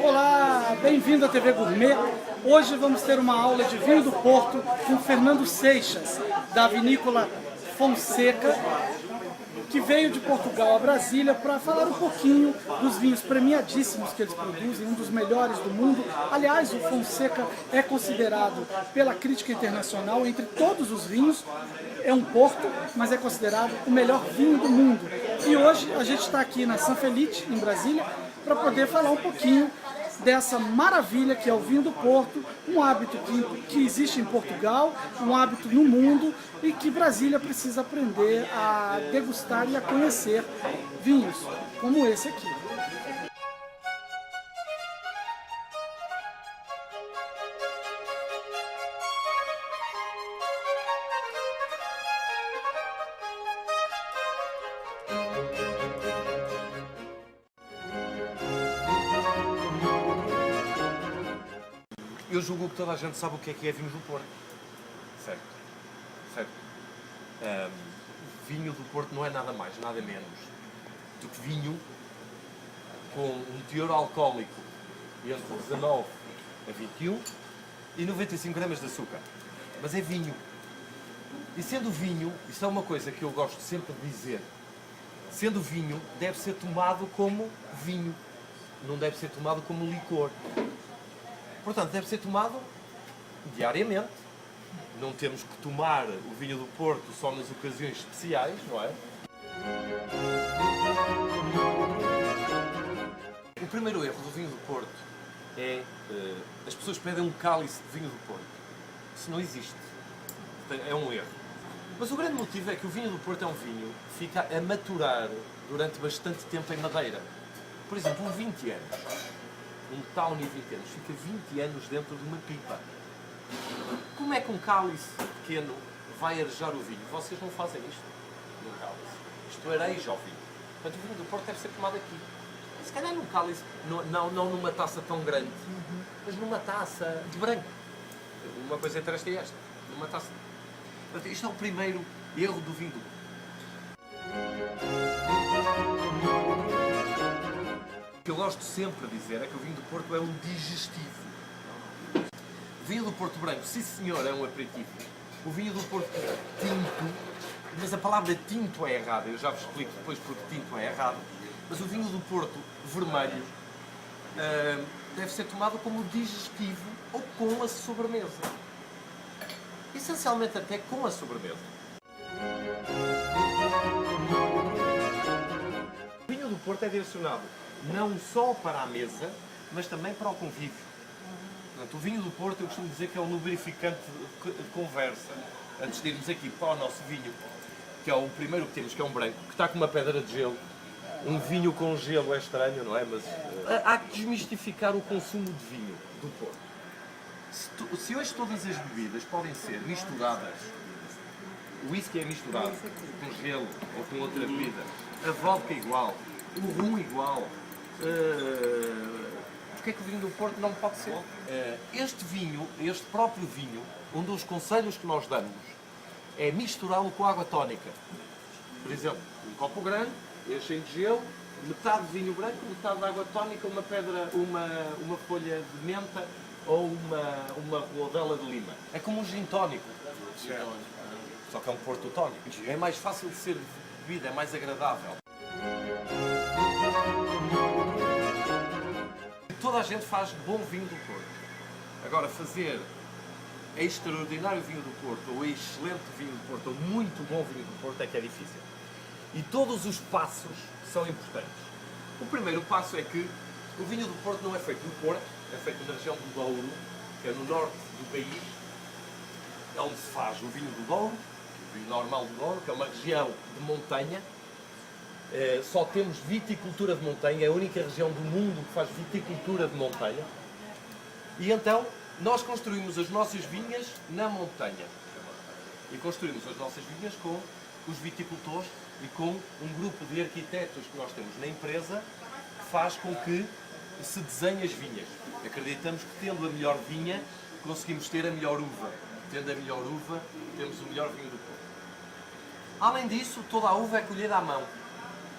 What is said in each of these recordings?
Olá, bem-vindo à TV Gourmet. Hoje vamos ter uma aula de vinho do Porto com Fernando Seixas, da vinícola Fonseca, que veio de Portugal a Brasília para falar um pouquinho dos vinhos premiadíssimos que eles produzem, um dos melhores do mundo. Aliás, o Fonseca é considerado pela crítica internacional, entre todos os vinhos, é um Porto, mas é considerado o melhor vinho do mundo. E hoje a gente está aqui na San Felice, em Brasília, para poder falar um pouquinho dessa maravilha que é o vinho do Porto, um hábito que existe em Portugal, um hábito no mundo e que Brasília precisa aprender a degustar e a conhecer vinhos como esse aqui. Eu julgo que toda a gente sabe o que é vinho do Porto. Certo. Certo. Vinho do Porto não é nada mais, nada menos do que vinho com um teor alcoólico entre 19 a 21 e 95 gramas de açúcar. Mas é vinho. E sendo vinho, isto é uma coisa que eu gosto sempre de dizer, sendo vinho, deve ser tomado como vinho. Não deve ser tomado como licor. Portanto, deve ser tomado diariamente. Não temos que tomar o vinho do Porto só nas ocasiões especiais, não é? O primeiro erro do vinho do Porto é as pessoas pedem um cálice de vinho do Porto. Isso não existe. É um erro. Mas o grande motivo é que o vinho do Porto é um vinho que fica a maturar durante bastante tempo em madeira. Por exemplo, 20 anos. Um Tawny 20 anos fica 20 anos dentro de uma pipa. Como é que um cálice pequeno vai arejar o vinho? Vocês não fazem isto num cálice. Isto areja o vinho. Portanto, o vinho do Porto deve ser tomado aqui. Se calhar num cálice, não numa taça tão grande, mas numa taça de branco. Uma coisa entre esta e esta. Numa taça. Portanto, isto é o primeiro erro do vinho do Porto. O que eu gosto sempre de dizer é que o vinho do Porto é um digestivo. O vinho do Porto branco, sim senhor, é um aperitivo. O vinho do Porto tinto, mas a palavra tinto é errada, eu já vos explico depois porque tinto é errado, mas o vinho do Porto vermelho deve ser tomado como digestivo ou com a sobremesa. Essencialmente até com a sobremesa. O vinho do Porto é direcionado não só para a mesa, mas também para o convívio. Portanto, o vinho do Porto eu costumo dizer que é um lubrificante de conversa. Antes de irmos aqui para o nosso vinho, que é o primeiro que temos, que é um branco, que está com uma pedra de gelo. Um vinho com gelo é estranho, não é? Mas há que desmistificar o consumo de vinho do Porto. Se hoje todas as bebidas podem ser misturadas, o whisky é misturado com gelo ou com outra bebida, a vodka igual, o rum igual, porque é que o vinho do Porto não pode ser? Este vinho, este próprio vinho, um dos conselhos que nós damos é misturá-lo com água tónica. Por exemplo, um copo grande, enchem de gelo, metade de vinho branco, metade de água tónica, uma pedra, uma folha de menta ou uma rodela de lima. É como um gin tónico. Só que é um Porto tónico. É mais fácil de ser bebido, é mais agradável. Toda a gente faz bom vinho do Porto. Agora, fazer extraordinário vinho do Porto, ou excelente vinho do Porto, ou muito bom vinho do Porto, é que é difícil. E todos os passos são importantes. O primeiro passo é que o vinho do Porto não é feito no Porto, é feito na região do Douro, que é no norte do país, é onde se faz o vinho do Douro, o vinho normal do Douro, que é uma região de montanha. Só temos viticultura de montanha, é a única região do mundo que faz viticultura de montanha. E então, nós construímos as nossas vinhas na montanha. E construímos as nossas vinhas com os viticultores e com um grupo de arquitetos que nós temos na empresa que faz com que se desenhe as vinhas. Acreditamos que tendo a melhor vinha, conseguimos ter a melhor uva. Tendo a melhor uva, temos o melhor vinho do Porto. Além disso, toda a uva é colhida à mão.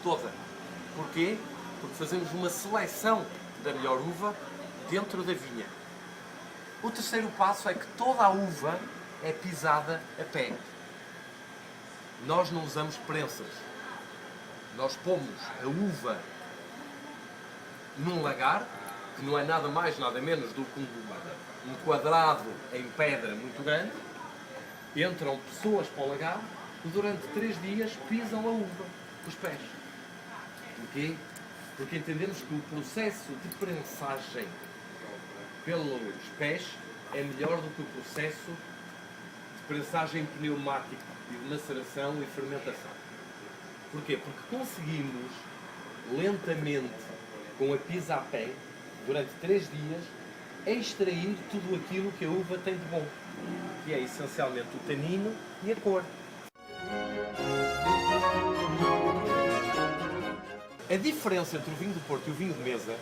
Toda. Porquê? Porque fazemos uma seleção da melhor uva dentro da vinha. O terceiro passo é que toda a uva é pisada a pé. Nós não usamos prensas. Nós pomos a uva num lagar, que não é nada mais, nada menos do que um quadrado em pedra muito grande. Entram pessoas para o lagar e durante 3 dias pisam a uva com os pés. Porquê? Porque entendemos que o processo de prensagem pelos pés é melhor do que o processo de prensagem pneumática e de maceração e fermentação. Porquê? Porque conseguimos lentamente, com a pisa a pé, durante 3 dias, extrair tudo aquilo que a uva tem de bom, que é essencialmente o tanino e a cor. A diferença entre o vinho do Porto e o vinho de mesa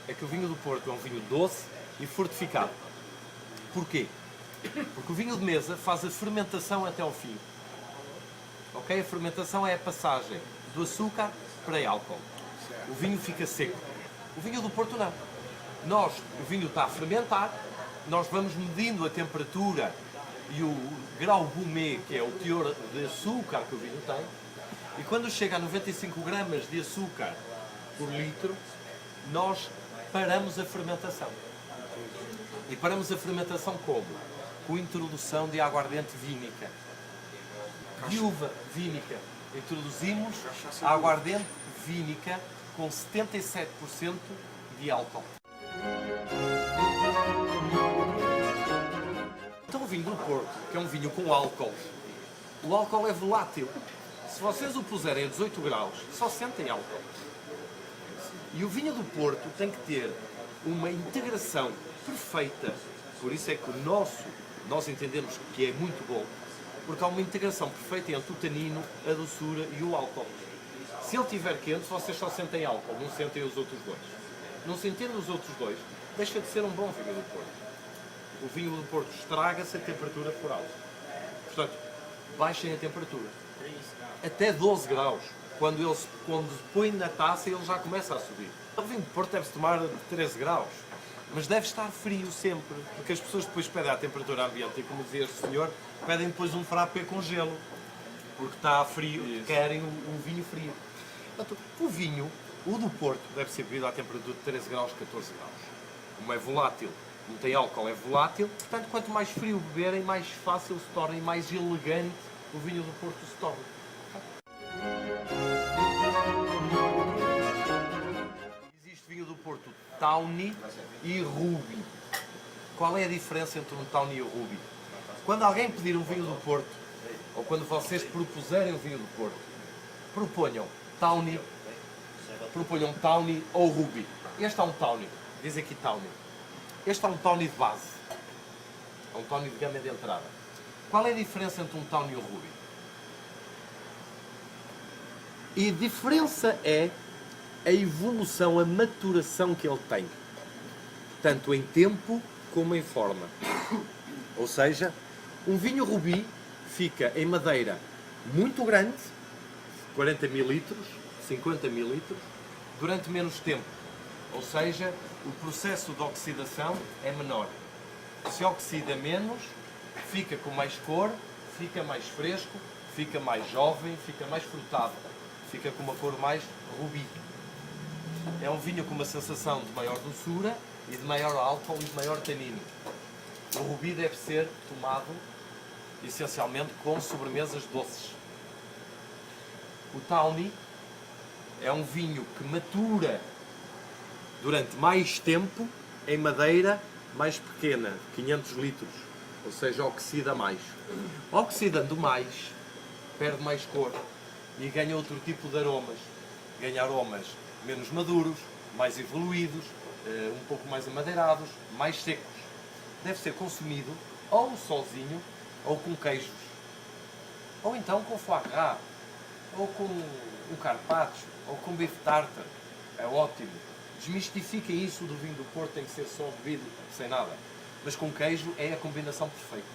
é que o vinho do Porto é um vinho doce e fortificado. Porquê? Porque o vinho de mesa faz a fermentação até ao fim. Ok? A fermentação é a passagem do açúcar para álcool. O vinho fica seco. O vinho do Porto não. O vinho está a fermentar, nós vamos medindo a temperatura e o grau gourmet, que é o teor de açúcar que o vinho tem, e quando chega a 95 gramas de açúcar por litro, nós paramos a fermentação. E paramos a fermentação como? Com a introdução de aguardente vínica. De uva vínica. Introduzimos a aguardente vínica com 77% de álcool. Então o vinho do Porto, que é um vinho com álcool, o álcool é volátil. Se vocês o puserem a 18 graus, só sentem álcool. E o vinho do Porto tem que ter uma integração perfeita. Por isso é que nós entendemos que é muito bom, porque há uma integração perfeita entre o tanino, a doçura e o álcool. Se ele estiver quente, vocês só sentem álcool, não sentem os outros dois. Não sentindo os outros dois, deixa de ser um bom vinho do Porto. O vinho do Porto estraga-se a temperatura for alta. Portanto, baixem a temperatura. Até 12 graus. Quando se põe na taça, ele já começa a subir. O vinho do Porto deve-se tomar de 13 graus. Mas deve estar frio sempre. Porque as pessoas depois pedem a temperatura ambiente. E como dizia este senhor, pedem depois um frappé com gelo. Porque está frio, querem um vinho frio. Portanto, o do Porto deve ser bebido à temperatura de 13 graus, 14 graus. Como é volátil, não tem álcool, é volátil. Portanto, quanto mais frio beberem, mais fácil se torna e mais elegante o vinho do Porto se torna. Existe vinho do Porto Tawny e Ruby. Qual é a diferença entre um Tawny e um Ruby? Quando alguém pedir um vinho do Porto, ou quando vocês propuserem um vinho do Porto, proponham Tawny ou Ruby. Este é um Tawny, diz aqui Tawny. Este é um Tawny de base, é um Tawny de gama de entrada. Qual é a diferença entre um Tawny e um Ruby? E a diferença é a evolução, a maturação que ele tem, tanto em tempo como em forma. Ou seja, um vinho Ruby fica em madeira muito grande, 40 ml, 50 ml, durante menos tempo. Ou seja, o processo de oxidação é menor. Se oxida menos, fica com mais cor, fica mais fresco, fica mais jovem, fica mais frutado, fica com uma cor mais rubi. É um vinho com uma sensação de maior doçura e de maior álcool e de maior tanino. O rubi deve ser tomado essencialmente com sobremesas doces. O Tawny é um vinho que matura durante mais tempo em madeira mais pequena, 500 litros, ou seja, oxida mais. Oxidando mais, perde mais cor e ganha outro tipo de aromas. Ganha aromas menos maduros, mais evoluídos, um pouco mais amadeirados, mais secos. Deve ser consumido ou sozinho ou com queijos, ou então com foie gras, ou com um carpaccio, ou com bife tartar. É ótimo. Desmistifiquem isso do vinho do Porto, tem que ser só bebido sem nada. Mas com queijo é a combinação perfeita.